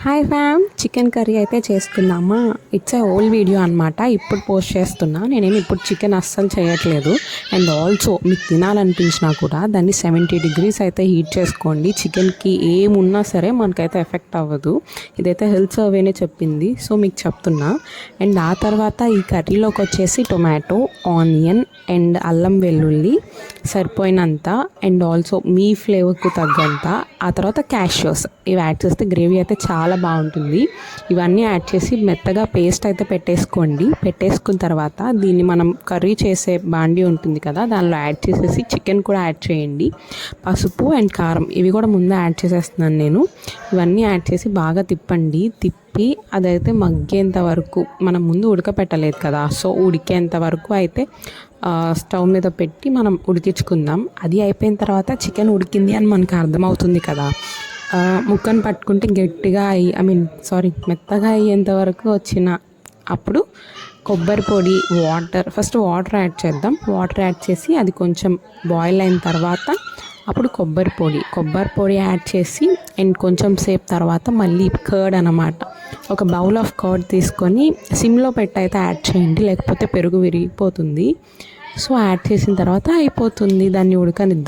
Hi ఫ్యామ్, chicken curry అయితే చేసుకున్నామా. It's a old video అనమాట. ఇప్పుడు పోస్ట్ చేస్తున్నా. నేనేమి ఇప్పుడు చికెన్ అస్సలు చేయట్లేదు. అండ్ ఆల్సో మీకు తినాలనిపించినా కూడా దాన్ని 70 degrees అయితే హీట్ చేసుకోండి. చికెన్కి ఏమున్నా సరే మనకైతే ఎఫెక్ట్ అవ్వదు. ఇదైతే హెల్త్ సర్వేనే చెప్పింది, సో మీకు చెప్తున్నా. అండ్ ఆ తర్వాత ఈ కర్రీలోకి వచ్చేసి టొమాటో, ఆనియన్ అండ్ అల్లం వెల్లుల్లి సరిపోయినంత, అండ్ ఆల్సో మీ ఫ్లేవర్కు తగ్గంత. ఆ తర్వాత క్యాష్యూస్ ఇవి యాడ్ చేస్తే గ్రేవీ అయితే చాలా బాగుంటుంది. ఇవన్నీ యాడ్ చేసి మెత్తగా పేస్ట్ అయితే పెట్టేసుకున్న తర్వాత దీన్ని మనం కర్రీ చేసే బాండీ ఉంటుంది కదా, దానిలో యాడ్ చేసేసి చికెన్ కూడా యాడ్ చేయండి. పసుపు అండ్ కారం ఇవి కూడా ముందే యాడ్ చేసేస్తున్నాను నేను. ఇవన్నీ యాడ్ చేసి బాగా తిప్పి అదైతే మగ్గేంత వరకు, మనం ముందు ఉడకపెట్టలేదు కదా, సో ఉడికేంత వరకు అయితే స్టవ్ మీద పెట్టి మనం ఉడికించుకుందాం. అది అయిపోయిన తర్వాత చికెన్ ఉడికింది అని మనకు అర్థమవుతుంది కదా. ముక్కను పట్టుకుంటే గట్టిగా మెత్తగా అయ్యేంత వరకు వచ్చిన అప్పుడు కొబ్బరి పొడి, ఫస్ట్ వాటర్ యాడ్ చేద్దాం. వాటర్ యాడ్ చేసి అది కొంచెం బాయిల్ అయిన తర్వాత అప్పుడు కొబ్బరి పొడి యాడ్ చేసి అండ్ కొంచెం సేపు తర్వాత మళ్ళీ కర్డ్ అనమాట. ఒక బౌల్ ఆఫ్ కర్డ్ తీసుకొని సిమ్లో పెట్టి అయితే యాడ్ చేయండి, లేకపోతే పెరుగు విరిగిపోతుంది. సో యాడ్ చేసిన తర్వాత అయిపోతుంది. దాన్ని ఉడకనిద్దాం.